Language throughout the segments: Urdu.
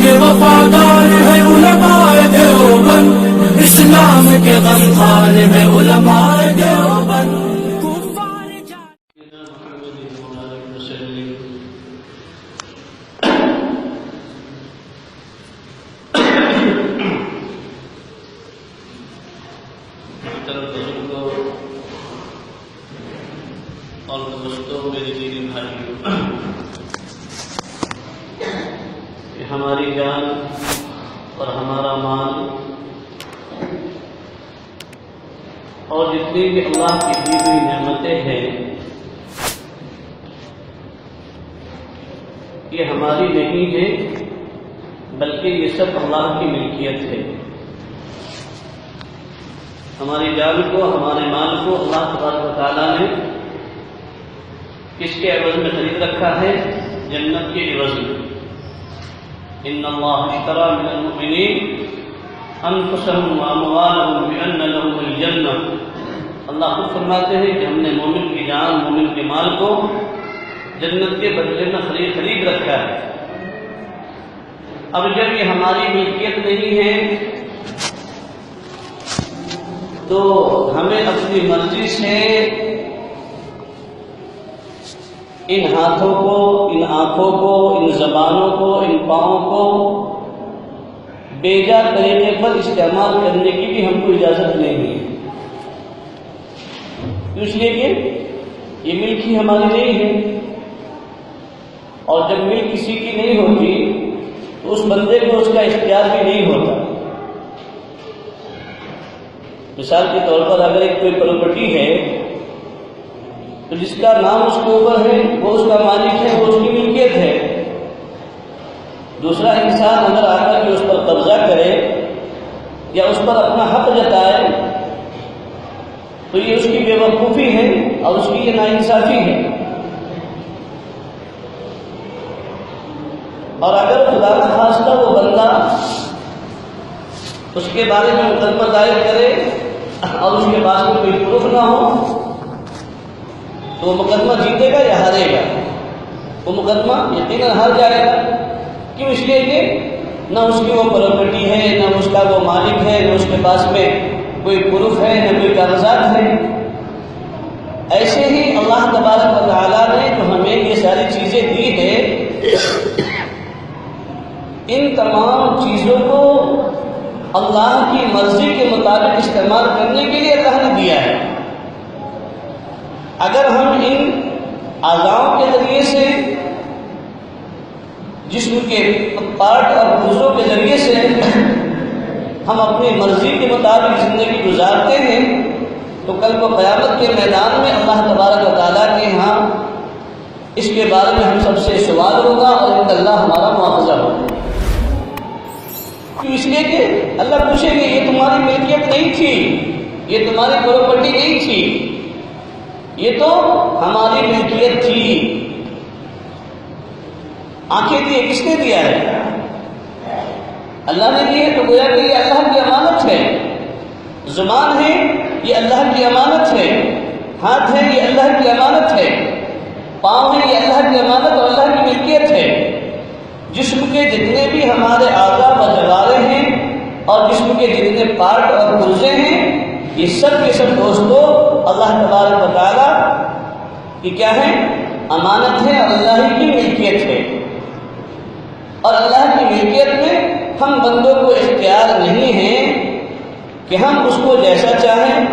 کے وفادار ہے علماء دیوبند، اسلام کے غمخوار ہے علماء دیوبند۔ اور دوستوں، میرے دینی بھائیوں، کہ ہماری جان اور ہمارا مال اور جتنی بھی اللہ کی دی ہوئی نعمتیں ہیں، یہ ہماری نہیں ہے، بلکہ یہ سب اللہ کی ملکیت ہے۔ ہماری جان کو، ہمارے مال کو اللہ تبارک و تعالیٰ نے کس کے عوض میں خرید رکھا ہے؟ جنت کے عوض میں۔ ان اللہ اشتری من المؤمنین انفسهم واموالهم بان لهم الجنہ۔ اللہ خود فرماتے ہیں کہ ہم نے مومن کی جان، مومن کے مال کو جنت کے بدلے میں خرید رکھا ہے۔ اب جب یہ ہماری ملکیت نہیں ہے تو ہمیں اپنی مرضی سے ان ہاتھوں کو، ان آنکھوں کو، ان زبانوں کو، ان پاؤں کو بیجا طریقے پر استعمال کرنے کی بھی ہم کو اجازت نہیں ہے، اس لیے کہ یہ ملک ہی ہماری نہیں ہے، اور جب ملک کسی کی نہیں ہوتی تو اس بندے کو اس کا اختیار بھی نہیں ہوتا۔ مثال کے طور پر اگر ایک کوئی پراپرٹی ہے تو جس کا نام اس کے اوپر ہے وہ اس کا مالک ہے، وہ اس کی ملکیت ہے۔ دوسرا انسان اگر آ کر کے اس پر قبضہ کرے یا اس پر اپنا حق جتائے تو یہ اس کی بے وقوفی ہے اور اس کی یہ ناانصافی ہے۔ اور اگر خدا نخواستہ وہ بندہ اس کے بارے میں مقدمہ دائر کرے اور اس کے پاس میں کوئی پروف نہ ہو تو وہ مقدمہ جیتے گا یا ہارے گا؟ وہ مقدمہ یقیناً ہار جائے گا۔ کیوں؟ اس لیے کہ نہ اس کی وہ پراپرٹی ہے، نہ اس کا وہ مالک ہے، نہ اس کے پاس میں کوئی پروف ہے، نہ کوئی کاغذات ہے۔ ایسے ہی اللہ تبارک و تعالیٰ نے جو ہمیں یہ ساری چیزیں دی ہے، ان تمام چیزوں کو اللہ کی مرضی کے مطابق استعمال کرنے کے لیے اللہ نے دیا ہے۔ اگر ہم ان اعضاء کے ذریعے سے، جسم کے پارٹ اور پرزوں کے ذریعے سے ہم اپنی مرضی کے مطابق زندگی گزارتے ہیں تو کل کو قیامت کے میدان میں اللہ تبارک و تعالیٰ کے ہاں اس کے بارے میں ہم سب سے سوال ہوگا اور ان اللہ ہمارا مواخذہ ہوگا۔ کیوں؟ اس لیے کہ اللہ پوچھیں گے یہ تمہاری ملکیت نہیں تھی، یہ تمہاری پراپرٹی نہیں تھی، یہ تو ہماری ملکیت تھی۔ آنکھیں دی کس نے دیا ہے؟ اللہ نے دی ہے، تو گویا کہ یہ اللہ کی امانت ہے۔ زبان ہے، یہ اللہ کی امانت ہے۔ ہاتھ ہے، یہ اللہ کی امانت ہے۔ پاؤں ہے، یہ اللہ کی امانت اور اللہ کی ملکیت ہے۔ جسم کے جتنے بھی ہمارے اعضاء و جوارح ہیں اور جسم کے جتنے پارٹ اور پرزے ہیں، یہ سب کے سب دوستو اللہ تبارک و تعالیٰ کی کیا ہے؟ امانت ہے اور اللہ کی ملکیت ہے۔ اور اللہ کی ملکیت میں ہم بندوں کو اختیار نہیں ہے کہ ہم اس کو جیسا چاہیں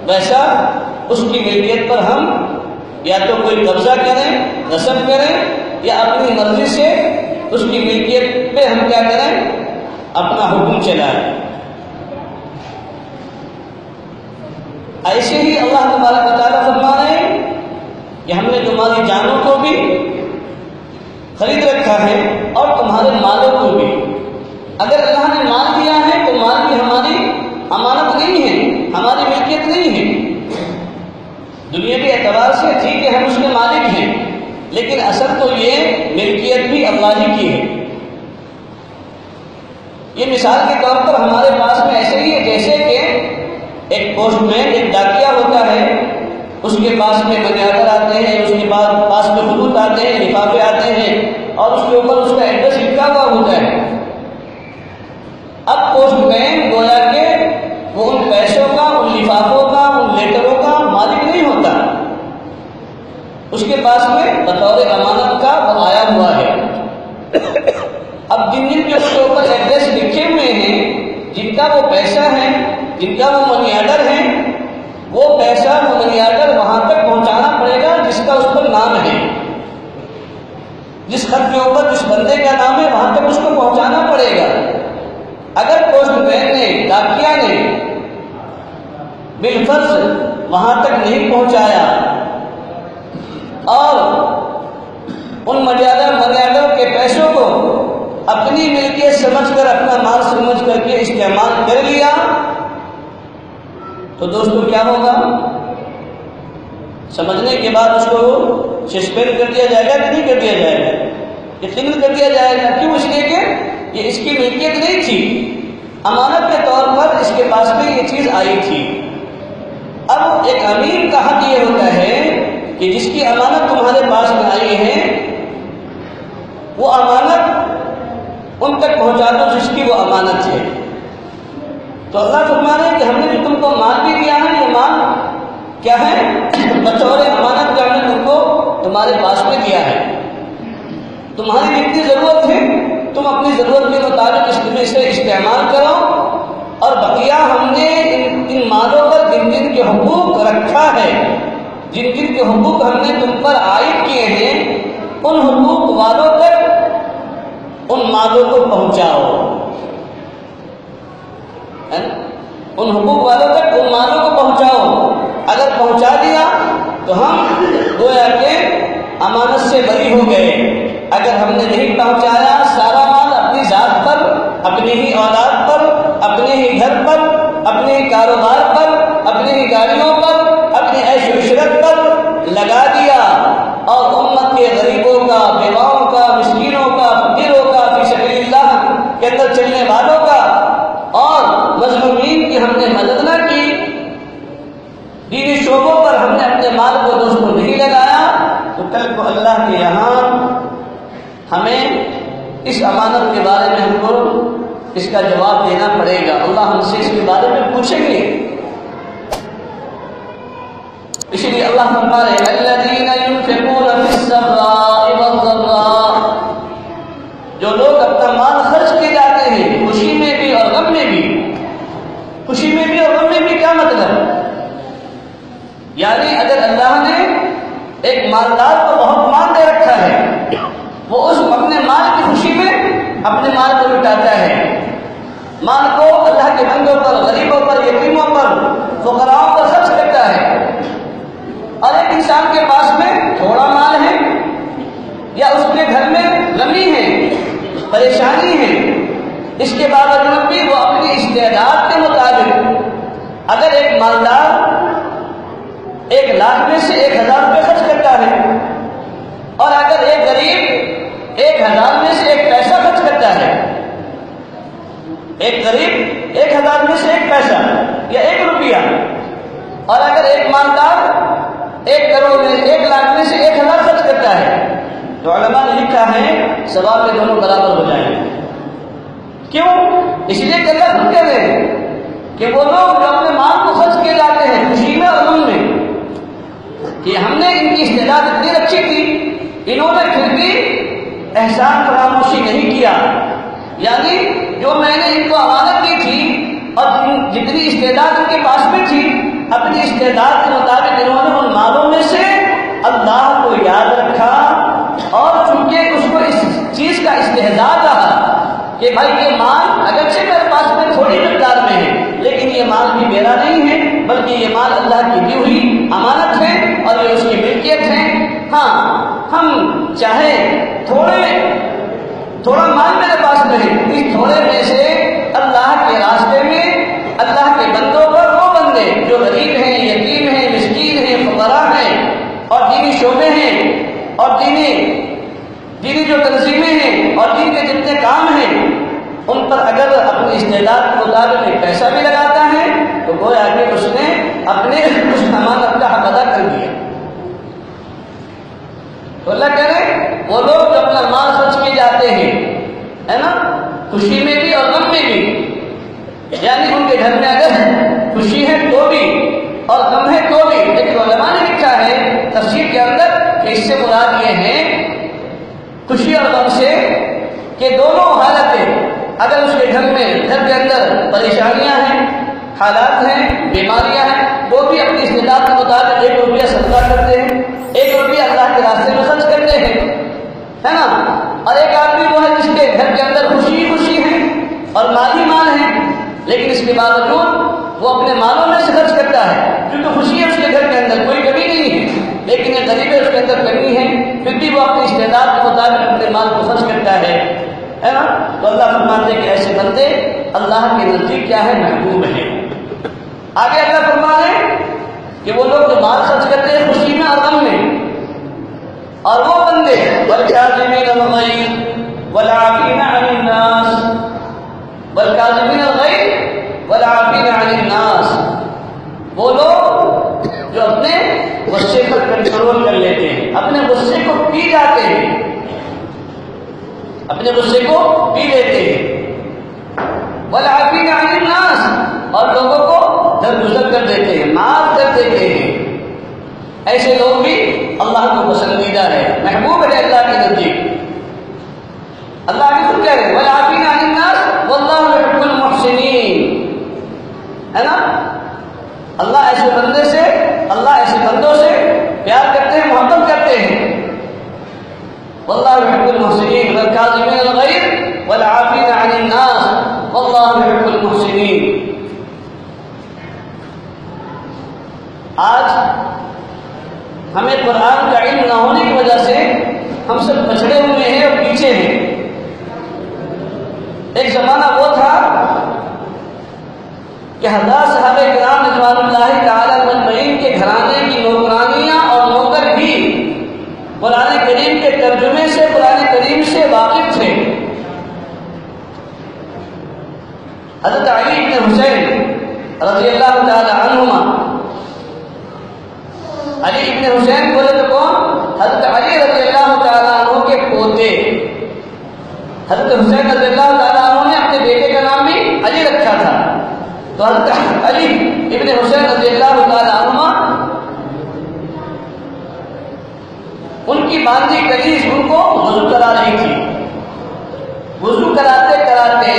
ویسا اس کی ملکیت پر ہم یا تو کوئی قبضہ کریں، نصب کریں، یا اپنی مرضی سے اس کی ملکیت پہ ہم کیا کریں؟ اپنا حکم چلائیں۔ ایسے ہی اللہ تبارک و تعالیٰ فرما رہے ہیں کہ ہم نے تمہاری جانوں کو بھی خرید رکھا ہے اور تمہارے مالوں کو بھی۔ اگر اللہ نے مال دیا ہے تو مال بھی ہماری امانت نہیں ہے، ہماری ملکیت نہیں ہے۔ دنیاوی اعتبار سے ٹھیک ہے ہم اس کے مالک ہیں، لیکن اصل تو یہ ملکیت بھی اللہ ہی کی ہے۔ یہ مثال کے طور پر ہمارے پاس میں ایسے ہی ہے جیسے کہ ایک پوسٹ مین، ایک ڈاکیا ہوتا ہے، اس کے پاس میں منی آرڈر آتے ہیں، اس کے پاس میں خطوط آتے ہیں، لفافے آتے ہیں اور اس کے اوپر اس کا ایڈریس لکھا ہوا ہوتا ہے۔ اب جن جن کے اس کے اوپر ایڈریس لکھے ہوئے ہیں، جن کا وہ پیسہ ہے، جن کا وہ منی آرڈر ہے، وہ پیسہ وہ منی آرڈر وہاں تک پہنچانا پڑے گا جس کا اس پر نام ہے، جس خط کے اوپر جس بندے کا نام ہے وہاں تک اس کو پہنچانا پڑے گا۔ اگر پوسٹ مین نے، ڈاکیا نے بالفرض وہاں تک نہیں پہنچایا اور ان منی آرڈر کے پیسوں کو اپنی ملکیت سمجھ کر، اپنا مال سمجھ کر کے استعمال کر لیا، تو دوستو کیا ہوگا؟ سمجھنے کے بعد اس کو سسپینڈ کر دیا جائے گا کہ نہیں کر دیا جائے گا؟ یقیناً کر دیا جائے گا۔ کیوں؟ اس لیے کہ یہ اس کی ملکیت نہیں تھی، امانت کے طور پر اس کے پاس میں یہ چیز آئی تھی۔ اب ایک امین کا حق یہ ہوتا ہے کہ جس کی امانت تمہارے پاس میں آئی ہے وہ امانت ان تک پہنچا دو جس کی وہ امانت ہے۔ تو اللہ فرما رہے ہیں کہ ہم نے جو تم کو مال بھی دیا ہے، یہ مال کیا ہے؟ بطور امانت کا ہم نے تم کو تمہارے پاس میں دیا ہے۔ تمہاری جتنی ضرورت ہے تم اپنی ضرورت کے مطابق اس میں سے استعمال کرو، اور بقیہ ہم نے ان مالوں پر جن جن کے حقوق رکھا ہے، جن جن کے حقوق ہم نے تم پر عائد کیے ہیں، ان حقوق والوں تک ان مالوں کو پہنچاؤ، ان حقوق والوں تک ان مالوں کو پہنچاؤ۔ اگر پہنچا دیا تو ہم گویا کہ امانت سے بری ہو گئے۔ اگر ہم نے نہیں پہنچایا، سارا مال اپنی ذات پر، اپنی ہی اولاد پر، اپنے ہی گھر پر، اپنے ہی کاروبار پر، اپنی ہی گاڑیوں پر، اپنی عیش و عشرت پر لگا دیا، اور امت کے غریبوں کا، بیواؤں کا، مسکینوں کا، فقیروں کا، فی سبیل اللہ کے اندر چلنے والوں کا اور مظلومین کی ہم نے مدد نہ کی، دینی شعبوں پر ہم نے اپنے مال کو دوستوں نہیں لگایا، تو کل کو اللہ کے یہاں ہمیں اس امانت کے بارے میں ہم کو اس کا جواب دینا پڑے گا۔ اللہ ہم سے اس کے بارے میں پوچھیں گے۔ اس لیے اللہ فرما رہے ہیں الذین ينفقون فی السراء والضراء، جو لوگ اپنا مال خرچ کیے جاتے ہیں خوشی میں بھی اور غم میں بھی۔ خوشی میں بھی اور غم میں بھی کیا مطلب؟ یعنی اگر اللہ نے ایک مالدار کو بہت مال دے رکھا ہے، وہ اس اپنے مال کی خوشی میں اپنے مال کو لٹاتا ہے، مال کو اللہ کے بندوں پر، غریبوں پر، یتیموں پر، فقراؤں پر خرچ کرتا ہے۔ اور ایک انسان کے پاس میں تھوڑا مال ہے یا اس کے گھر میں غمی ہے، پریشانی ہے، اس کے باوجود بھی وہ اپنی استعداد کے مطابق، اگر ایک مالدار 1 لاکھ میں سے 1000 روپے خرچ کرتا ہے، اور اگر ایک غریب 1000 میں سے 1 پیسہ خرچ کرتا ہے، ایک غریب 1000 میں سے 1 پیسہ یا 1 روپیہ، اور اگر ایک مالدار 1 کروڑ میں 1 لاکھ میں سے 1000 خرچ کرتا ہے، تو علماء نے لکھا ہے ثواب میں دونوں برابر ہو جائیں گے۔ کیوں؟ اس لیے کہ اللہ خود کہہ رہے ہیں کہ وہ لوگ جو اپنے مال کو خرچ کیے جاتے ہیں خوشی میں اور غم میں، کہ ہم نے ان کی استعداد اتنی رکھی تھی، انہوں نے پھر بھی احسان فراموشی نہیں کیا، یعنی جو میں نے ان کو امانت دی تھی اور جتنی استعداد ان کے پاس میں تھی، اپنی استعداد کے مطابق انہوں نے ان مالوں میں سے اللہ کو یاد رکھا، اور چونکہ اس کو اس چیز کا استحضار رہا کہ بھائی یہ مال اگرچہ میرے پاس میں تھوڑی مقدار میں ہے، لیکن یہ مال بھی میرا نہیں ہے، بلکہ یہ مال اللہ کی دی ہوئی امانت ہے اور یہ اس کی ملکیت ہے۔ ہاں، ہم چاہے تھوڑا مال میرے پاس میں ہے، اس تھوڑے میں سے اللہ کے راستے میں اللہ کے بندوں پر، وہ بندے جو غریب ہیں، یتیم ہیں، مسکین ہیں، فقراء ہیں، اور دینی شعبے ہیں، اور دینی جو تنظیمیں ہیں، اور دین کے جتنے کام ہیں، ان پر اگر اپنی استعداد کے مطابق ایک پیسہ بھی لگاتا ہے تو گویا کہ اس نے اپنے اس امانت کا حق ادا کر دیا۔ تو اللہ کہہ رہے وہ لوگ جو اپنا مال خرچ کیے جاتے ہیں، ہے نا، خوشی میں بھی اور غم میں بھی، یعنی ان کے گھر میں اگر خوشی ہے تو بھی اور غم ہے تو بھی، لیکن علماء نے لکھا ہے تفسیر کے اندر کہ اس سے مراد یہ ہے خوشی اور غم سے کہ دونوں حالتیں، اگر اس کے گھر کے اندر پریشانیاں ہیں، حالات ہیں، بیماریاں ہیں، وہ بھی اپنی استطاعت کے مطابق 1 روپیہ صدقہ کرتے ہیں، 1 روپیہ اللہ کے راستے میں خرچ کرتے ہیں، ہے نا۔ اور ایک آدمی وہ ہے جس کے گھر کے اندر خوشی خوشی ہے اور مالی مال ہے، لیکن اس کے باوجود وہ اپنے مالوں میں سے خرچ کرتا ہے، کیونکہ خوشی ہے اس کے گھر کے اندر، کوئی کمی نہیں ہے، لیکن یہ غریب ہے، اس کے اندر کمی ہے، پھر بھی وہ اپنی استعداد کے مطابق اپنے مال کو خرچ کرتا ہے نا۔ تو اللہ فرماتے ہیں کہ ایسے بندے اللہ کے نزدیک کیا ہے؟ محبوب ہیں۔ آگے اللہ فرمائے کہ وہ لوگ جو مال خرچ کرتے ہیں خوشی میں اور غم میں، اور وہ بندے والکاظمین الغیظ والعافین عن الناس، والکاظمین الغیظ والعافین عن الناس، وہ لوگ جو اپنے غصے پر کنٹرول کر لیتے ہیں، اپنے غصے کو پی جاتے ہیں، اپنے غصے کو پی لیتے ہیں، والعافین عن الناس، اور لوگوں کو درگزر کر دیتے ہیں، معاف کر دیتے ہیں۔ ایسے لوگ بھی اللہ کو پسندیدہ ہے، محبوب ہے اللہ کے نزدیک۔ اللہ بھی خود کہہ رہے ہیں والعافین عن الناس واللہ يحب المحسنین، ہے نا۔ اللہ ایسے بندے سے، اللہ ایسے بندوں سے پیار کرتے ہیں، محبت کرتے ہیں۔ واللہ يحب المحسنین والکاظمین الغیظ والعافین عن الناس واللہ يحب المحسنین۔ آج ہمیں قرآن کا علم نہ ہونے کی وجہ سے ہم سب پچھڑے ہوئے ہیں اور پیچھے ہیں۔ ایک زمانہ وہ تھا کہ حضرات صحابہ کرام رضوان اللہ تعالی مجمعین کے گھرانے کی نوکرانیاں اور نوکر بھی قرآن کریم کے ترجمے سے، قرآن کریم سے واقف تھے۔ حضرت علی بن حسین رضی اللہ تعالی عنہما، علی بن حسین بولے تو کون؟ حضرت علی رضی اللہ تعالیٰ عنہ کے پوتے۔ حضرت حسین رضی اللہ تعالیٰ عنہ نے اپنے بیٹے کا نام بھی علی رکھا تھا، تو حضرت علی ابن حسین رضی اللہ تعالیٰ عنہ ان کی باندھی کنیز ان کو وضو کرا رہی تھی۔ وضو کراتے کراتے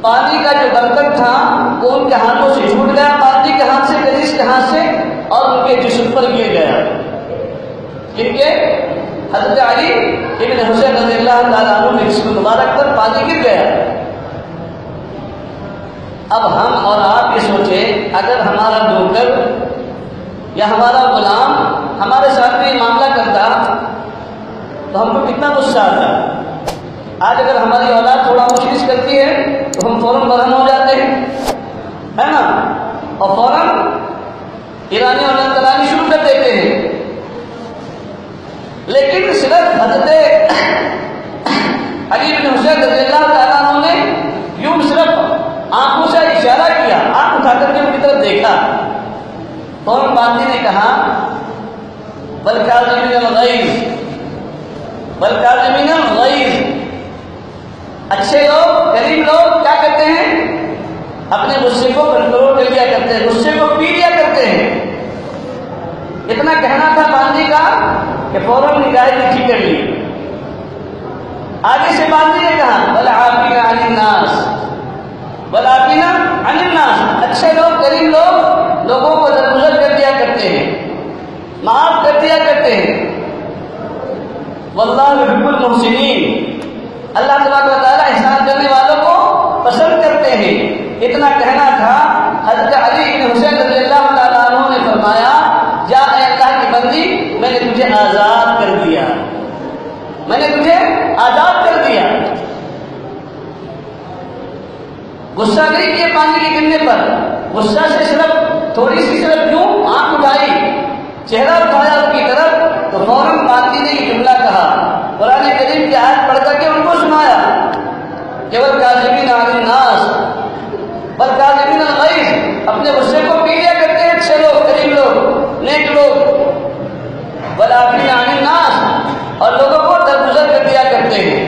پانی کا جو برتن تھا وہ ان کے ہاتھوں سے چھوٹ گیا، باندھی کے ہاتھ سے، کنیز کے ہاتھ سے، اور ان کے جسم پر گر گیا۔ کن کے؟ حضرت علی ابن حسین رضی اللہ تعالیٰ عنہ کے جسم مبارک پر پانی گر گیا۔ اب ہم اور آپ یہ سوچیں، اگر ہمارا نوکر یا ہمارا غلام ہمارے ساتھ میں یہ معاملہ کرتا تو ہم کو کتنا غصہ آتا۔ آج اگر ہماری اولاد تھوڑا مشکل کرتی ہے تو ہم فوراً برہم ہو جاتے ہیں، ہے نا، اور فوراً ایرانی اور لندنانی شروع کر دیتے ہیں۔ لیکن صرف حضرت علی بن حسین رضی اللہ تعالیٰ عنہ نے یوں صرف آنکھوں سے اشارہ کیا، آنکھ اٹھا کر کے ان کی طرف دیکھا، فوراً باندھی نے کہا والکاظمین الغیظ والکاظمین الغیظ۔ اچھے لوگ، کریم لوگ کیا کرتے ہیں؟ اپنے غصے کو کنٹرول کر لیا کرتے ہیں، غصے کو پی لیا کرتے ہیں۔ اتنا کہنا تھا باندھی کا کہ فوراً نگاہ تیکھی کر لی۔ آگے سے باندھی نے کہا والعافین عن الناس، والعافین عن الناس، اچھے لوگ، کریم لوگ لوگوں کو درگزر کر دیا کرتے ہیں، معاف کر دیا کرتے ہیں۔ واللہ يحب المحسنین، اللہ تبارک و تعالیٰ احسان کرنے والوں کو پسند کرتے ہیں۔ اتنا کہنا تھا، حضرت علی بن حسین رضی اللہ تعالیٰ عنہ نے فرمایا جا اے اللہ کی بندی، میں نے تجھے آزاد کر دیا، میں نے تجھے آزاد کر دیا۔ غصہ نہیں کیا پانی کے گرنے پر، غصہ سے صرف تھوڑی سی صرف یوں آنکھ اٹھائی، چہرہ اٹھایا ان کی طرف، تو فوراً باندھی نے یہ جملہ کہا، قرآن کریم کی آیت پڑھ کر کے ان کو سنایا کہ والکاظمین عن الناس والکاظمین الغیظ، اپنے غصے کو پی لیا کرتے ہیں اچھے لوگ، کریم لوگ، نیک لوگ، والعافین عن الناس، اور لوگوں کو درگزر کر دیا کرتے ہیں۔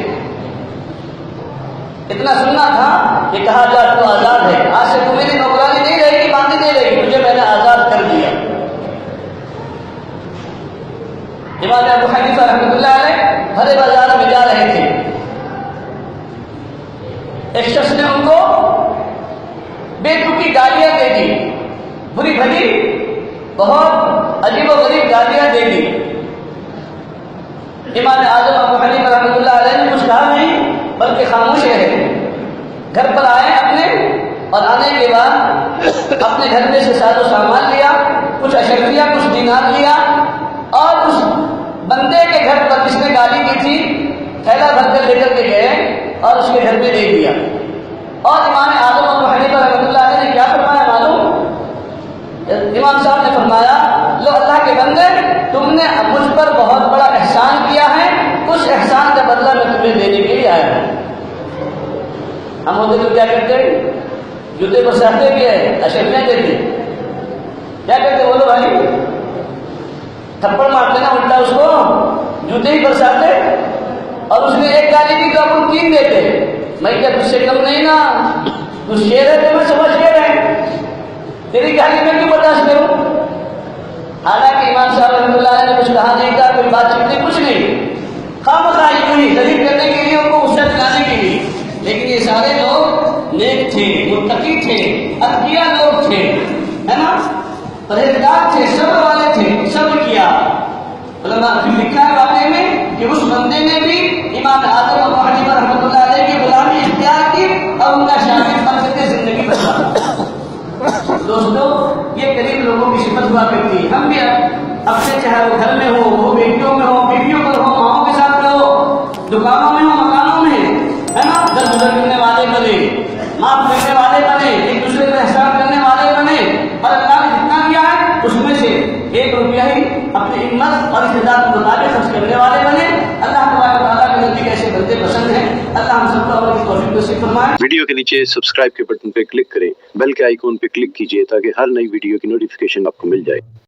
اتنا سننا تھا کہ کہا جا تو آزاد ہے، آج سے تو میری نوکرانی نہیں رہے گی، باندھی نہیں رہے گی، تجھے میں نے آزاد کر دیا۔ امام ابو حنیفہ رحمۃ اللہ علیہ بھرے بازار میں جا ایک شخص نے ان کو بیتوکی گالیاں دے دی، بری بھلی بہت عجیب و غریب گالیاں دے دی۔ امام اعظم ابو حنیفہ رحمۃ اللہ علیہ نے کچھ کہا نہیں بلکہ خاموش رہے۔ گھر پر آئے اپنے، اور آنے کے بعد اپنے گھر میں سے ساز و سامان لیا، کچھ اشرفیہ کچھ دینار لیا، اور اس بندے کے گھر پر جس نے گالی دی تھی تھیلا بھر کر لے کر کے گئے اور اس کے گھر میں دے دیا۔ اور امام اعظم ابو حنیفہ رحمۃ اللہ علیہ نے کیا فرمایا معلوم؟ امام صاحب نے فرمایا لو اللہ کے بندے، تم نے مجھ پر بہت بڑا احسان کیا ہے، اس احسان کا بدلہ میں تمہیں دینے کے لیے آیا ہوں۔ ہم ہوتے تو کیا کرتے؟ جوتے برساتے بھی ہے، اشرفیاں دیتے، کیا کرتے بولو بھائی؟ تھپڑ مارتے نا الٹا اس کو، جوتے ہی برساتے، اور اس نے ایک گالی دی تو آپ 3 دیتے۔ میں کیا تجھ سے کم نہیں نا، تو شیر ہے تو میں سمجھ شیر ہے، تیری گالی میں کیوں برداشت کروں؟ حالانکہ امام صاحب رحمۃ اللہ علیہ نے کچھ کہا نہیں تھا، کوئی بات چیت نہیں، کچھ نہیں، خامخواہ یوں ہی ذلیل کرنے کے لیے، ان کو غصہ دلانے کے لیے۔ لیکن یہ سارے لوگ نیک تھے، متقی تھے، اتقیاء لوگ تھے، ہے نا، پرہیزگار تھے، صبر والے تھے، صبر کیا۔ علماء نے لکھا ہے واقعے میں کہ اس بندے نے بھی امام اعظم ابو حنیفہ رحمۃ اللہ علیہ کی غلامی اختیار کی اور ان کا شاگرد بن کر کے زندگی گزاری۔ دوستو، یہ قریب لوگوں کی صفت ہوا کرتی ہے۔ ہم بھی اپنے چاہے وہ گھر میں ہو، وہ بیٹیوں میں ہو، بیویوں پر ہو، ماؤں کے ساتھ رہو، دکانوں میں ہو، مکانوں میں، ہے نا، درگزر کرنے والے بنے، معاف کرنے والے بنے، ایک دوسرے کو احسان کرنے والے بنے، اور اللہ نے جتنا دیا ہے اس میں سے 1 روپیہ ہی اپنی ہمت اور استعداد کے مطابق خرچ کرنے والے بنے۔ اللہ تبارک و تعالیٰ کے نزدیک ایسے بندے پسند ہیں۔ اللہ ہم سب کو عمل کی توفیق نصیب فرمائے۔ ویڈیو کے نیچے سبسکرائب کے بٹن پہ کلک کریں، بیل کے آئیکن پہ کلک کیجیے تاکہ ہر نئی ویڈیو کی نوٹیفیکیشن آپ کو مل جائے۔